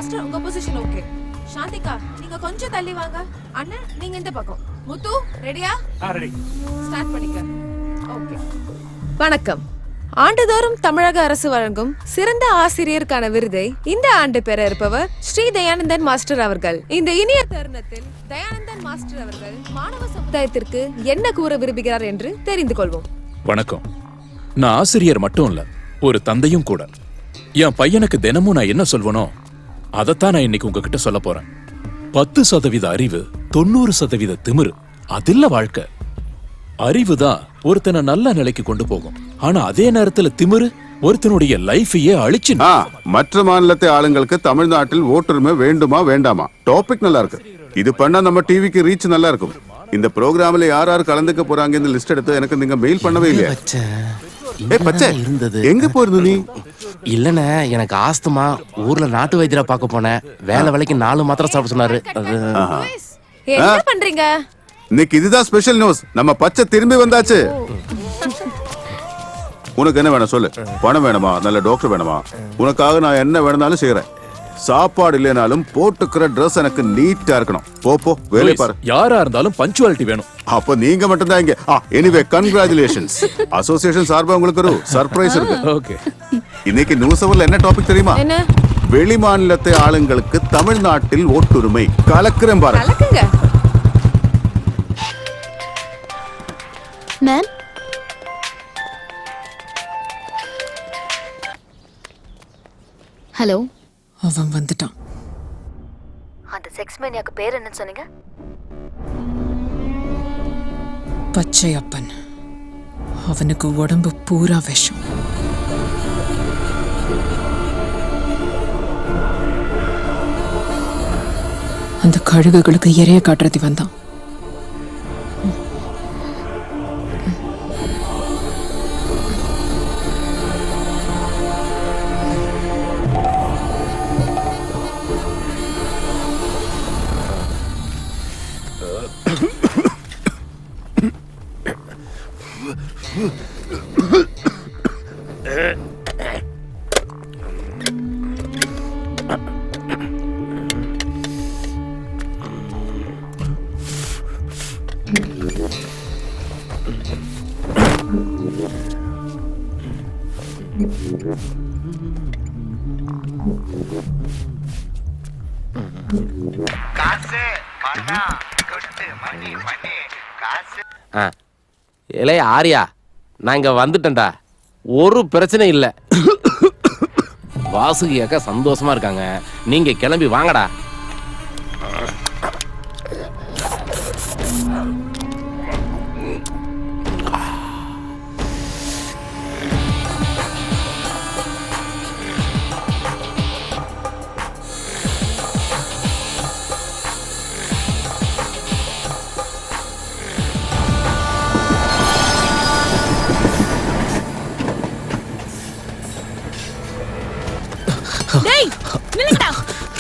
Master உங்க position okay. சாந்திகா நீங்க கொஞ்சம் தள்ளி வாங்க. அண்ணா நீங்க இந்த பக்கம். முத்து ரெடியா? ரெடி. ஸ்டார்ட் பண்ணிக்க. ஓகே. வணக்கம். ஆண்டுதோறும் தமிழக அரசு வழங்கும் சிறந்த ஆசிரியருக்கான விருதை இந்த ஆண்டு பெற இருப்பவர் ஸ்ரீ தயானந்தன் மாஸ்டர் அவர்கள். இந்த இனிய தருணத்தில் தயானந்தன் மாஸ்டர் அவர்கள் மாணவ சமுதாயத்திற்கு என்ன கூற விரும்புகிறார் என்று தெரிந்து கொள்வோம். வணக்கம். நான் ஆசிரியர் மட்டும் இல்ல, ஒரு தந்தையும் கூட. என் பையனுக்கு தினமும் நான் என்ன சொல்வனோ அதைத்தான் நான் இன்னைக்கு உங்ககிட்ட சொல்ல போறேன். 10% அறிவு, 90% திமிரு, அதில்ல வாழ்க்கை. அறிவுதான் ஒருத்தனை நல்ல நிலைக்கு கொண்டு போகும். ஆனா அதே நேரத்துல திமிரு ஒருத்தனுடைய லைஃபையே அழிச்சு. மற்ற மாநிலத்தை ஆளுங்களுக்கு தமிழ்நாட்டில் ஓட்டுரிமை வேண்டுமா வேண்டாமா? டாபிக் நல்லா இருக்கு. இது பண்ணா நம்ம டிவிக்கு ரீச் நல்லா இருக்கும். இந்த ப்ரோக்ராம்ல யார் யார் கலந்துக்க போறாங்க இந்த லிஸ்ட் எடுத்து எனக்கு நீங்க மெயில் பண்ணவே இல்லையா? இருந்தது. எங்க போயிருந்த நீ? இல்லண்ணே, எனக்கு ஆஸ்துமா. ஊர்ல நாட்டு வைத்தியரை பார்க்க போனேன். வேலை வேலைக்கு 4 மாத்திரை சாப்பிட சொன்னாரு. என்ன பண்றீங்க? இன்னைக்கு இதுதான் ஸ்பெஷல் நியூஸ். நம்ம பச்சை திரும்பி வந்தாச்சு. உனக்கு என்ன வேணும் சொல்லு. பணம் வேணுமா? நல்ல டாக்டர் வேணுமா? உனக்காக நான் என்ன வேணும்னாலும் செய்யறேன். சாப்பாடு இல்லைனாலும் போட்டுக்கிற ட்ரெஸ் எனக்கு நீட்டா இருக்கணும். போ வேலை பாரு. யாரா இருந்தாலும் பஞ்சுவாலிட்டி வேணும். அப்ப நீங்க மட்டும் தான் இங்க. Anyway congratulations. அசோசியேஷன் சார்பா உங்களுக்கு ஒரு சர்ப்ரைஸ் இருக்கு. ஓகே. இன்னைக்கு நியூஸ் அவர்ல என்ன டாபிக் தெரியுமா? வெளி மாநிலத்தை ஆளுங்களுக்கு தமிழ்நாட்டில் ஓட்டுரிமை. கலக்குறேன் பாரு. கலக்குங்க. Ma'am, hello. அவன் வந்துட்டான். அந்த செக்ஸ் மேனியாக்கு பேர் என்னன்னு சொன்னீங்க? பச்சையப்பன். அவனுக்கு உடம்பு பூரா விஷம். அந்த கழுகுகளுக்கு இறைய காட்டுறது வந்தான். இளைய ஆரியா, நான் இங்க வந்துட்டேன்டா. ஒரு பிரச்சனை இல்ல. வாசுகி அக்கா சந்தோஷமா இருக்காங்க. நீங்க கிளம்பி வாங்கடா.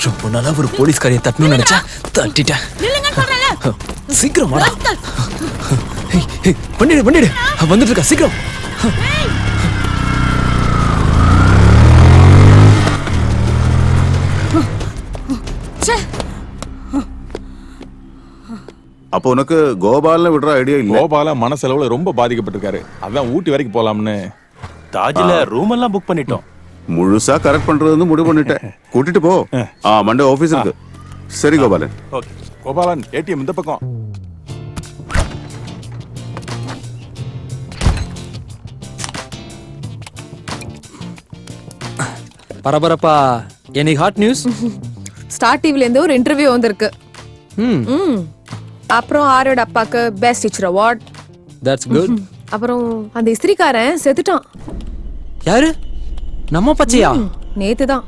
ரொம்ப நாளா ஒரு போலீஸ்காரியை தட்டணும்னு நினைச்சா தட்டிட்டேன். சீக்கிரம் வாடா. பண்ணிடு வந்துட்டு இருக்கா. சீக்கிரம். அப்போ உனக்கு கோபால விடுற ஐடியா இல்ல? கோபால மனசளவுல ரொம்ப பாதிக்கப்பட்டிருக்காரு. அதான் ஊட்டி வரைக்கும் போலாம்னு தாஜ்ல ரூம் எல்லாம் புக் பண்ணிட்டோம். முழுசா கரெக்ட் பண்றதுன்னு முடிவு பண்ணிட்டேன். கூட்டிட்டு போ. மண்டே ஆபீஸ் இருக்கு. சரி கோபாலன். ஓகே. கோபாலன், ஏடிஎம் இந்த பக்கம். பரபரப்பா எனி ஹாட் நியூஸ்? ஸ்டார் டிவில இருந்து ஒரு இன்டர்வியூ வந்திருக்கு. அப்புறம் ஆரோட அப்பாக்கு best teacher award. That's good. அப்புறம் அந்த இஸ்திரிக்காரன் செத்துட்டான். யாரு? நம்ம பச்சையா? நேத்துதான்.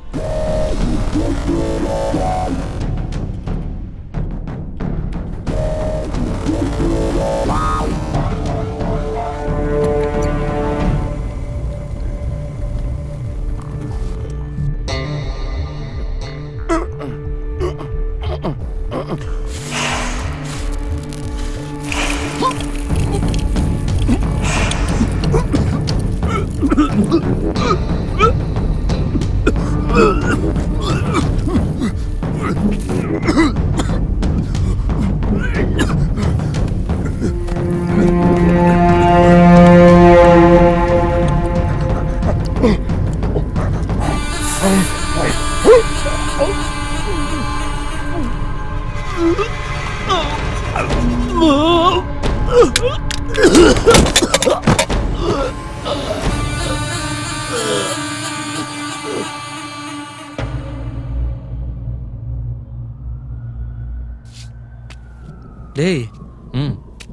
டேய்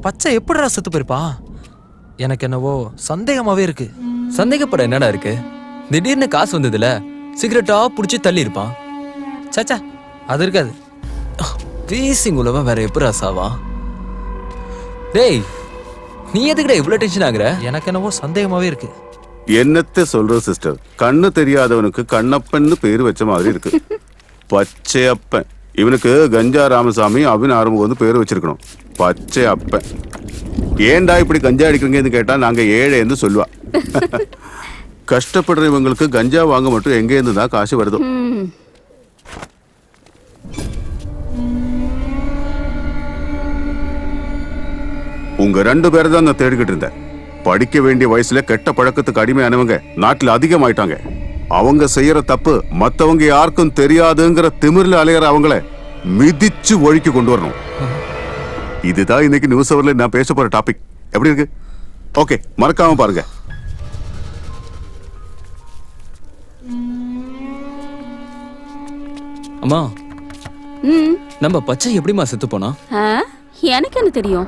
பச்சை எப்படிடா செத்து போயிருப்பா? எனக்கு என்னவோ சந்தேகமாவே இருக்கு. சந்தேகப்பட என்னடா இருக்கு? திடீர்னு காசு வந்ததுல சிகரெட்டா புடிச்சு தள்ளி இருப்பான். சச்சா அது இருக்காது. வீசிங் உலவன் வேற எப்படா சாவா? டேய் நீ எதுக்குடா இவ்வளவு டென்ஷன் ஆகுற? எனக்கு என்னவோ சந்தேகமாவே இருக்கு. என்னத்தை சொல்ற சிஸ்டர், கண்ணு தெரியாதவனுக்கு கண்ணப்பன்னு பேரு வச்ச மாதிரி இருக்கு. பச்சையப்பன். இவனுக்கு கஞ்சா ராமசாமி அபின் ஆரம்பம் வந்து பேரு வச்சிருக்கணும். பச்சை அப்பன். ஏன்டா இப்படி கஞ்சா அடிக்கிறீங்கன்னு கேட்டா நாங்க ஏழைன்னு சொல்லுவா. கஷ்டப்படுற இவங்களுக்கு கஞ்சா வாங்க மட்டும் எங்க இருந்து தான் காசு வருதோ. உங்க 2 பேரை தான் நான் தேடிக்கிட்டு இருந்தேன். படிக்க வேண்டிய வயசுல கெட்ட பழக்கத்துக்கு அடிமையானவங்க நாட்டுல அதிகமாயிட்டாங்க. அவங்க செய்யற தப்பு மத்தவங்க யாருக்கும் தெரியாதுங்கிற திமிர்ல அலையற அவங்கள மிதிச்சு ஒழிக்க கொண்டு வரணும். இதுதான் இன்னைக்கு நியூஸ் அவர்ல நான் பேச போற டாபிக். எப்படி இருக்கு? ஓகே, மறக்காம பாருங்க. அம்மா, நம்ம பச்சை எப்படிமா செத்து போனா? எனக்கு என்ன தெரியும்?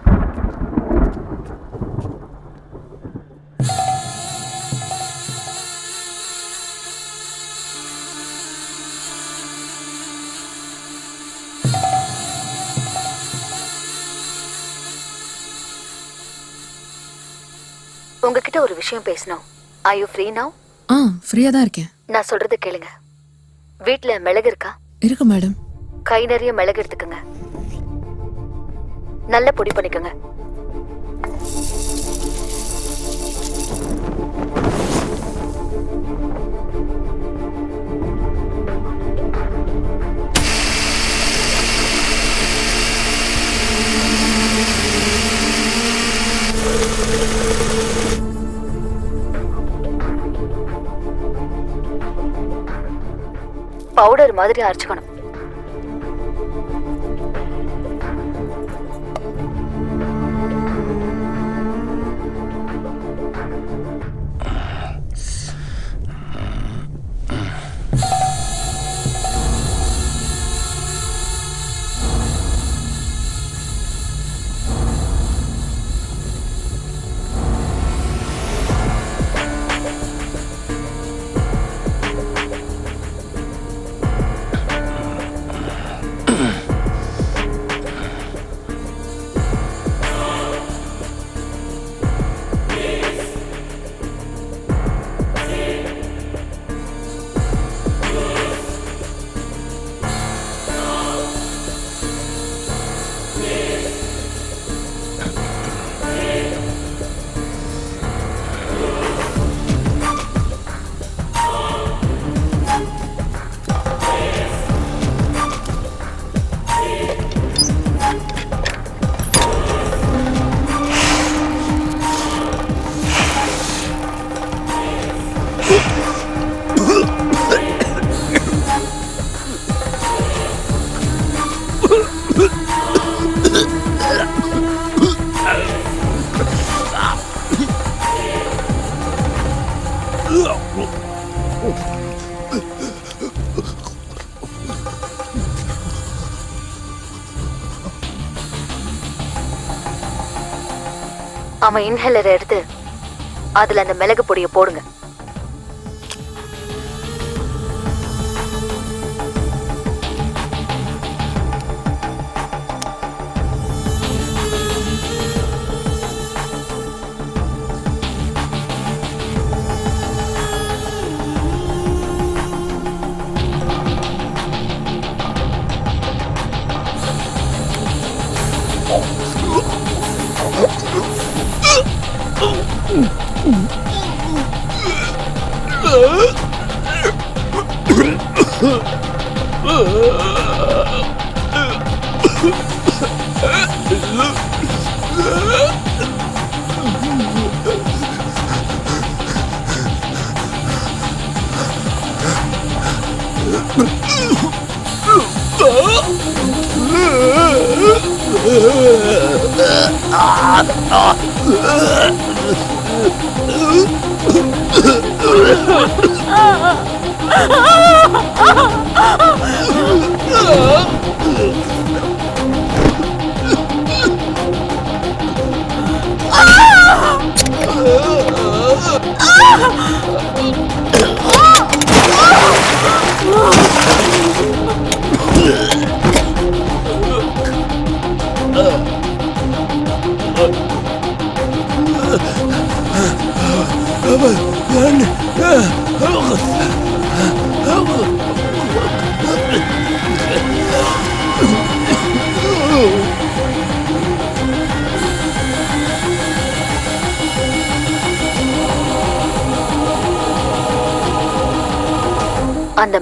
உங்ககிட்ட ஒரு விஷயம் பேசணும். Are you free now? ஃப்ரீயா தான் இருக்கேன். நான் சொல்றது கேளுங்க. வீட்ல மிளகு இருக்கா? இருக்கு மேடம். கை நிறைய மிளகு எடுத்துக்கங்க. நல்ல பொடி பண்ணிக்கங்க. பவுடர் மாதிரி அரைச்சுக்கணும். அவன் இன்ஹேலர் எடுத்து அதுல அந்த மிளகு பொடியை போடுங்க. அந்த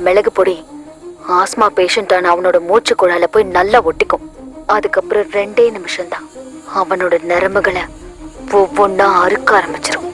மிளகு பொடி ஆஸ்மா பேஷண்டான அவனோட மூச்சு குழால போய் நல்லா ஒட்டிக்கும். அதுக்கப்புறம் 2 நிமிஷம்தான் அவனோட நரம்புகளை ஒவ்வொன்னா அறுக்க ஆரம்பிச்சிரும்.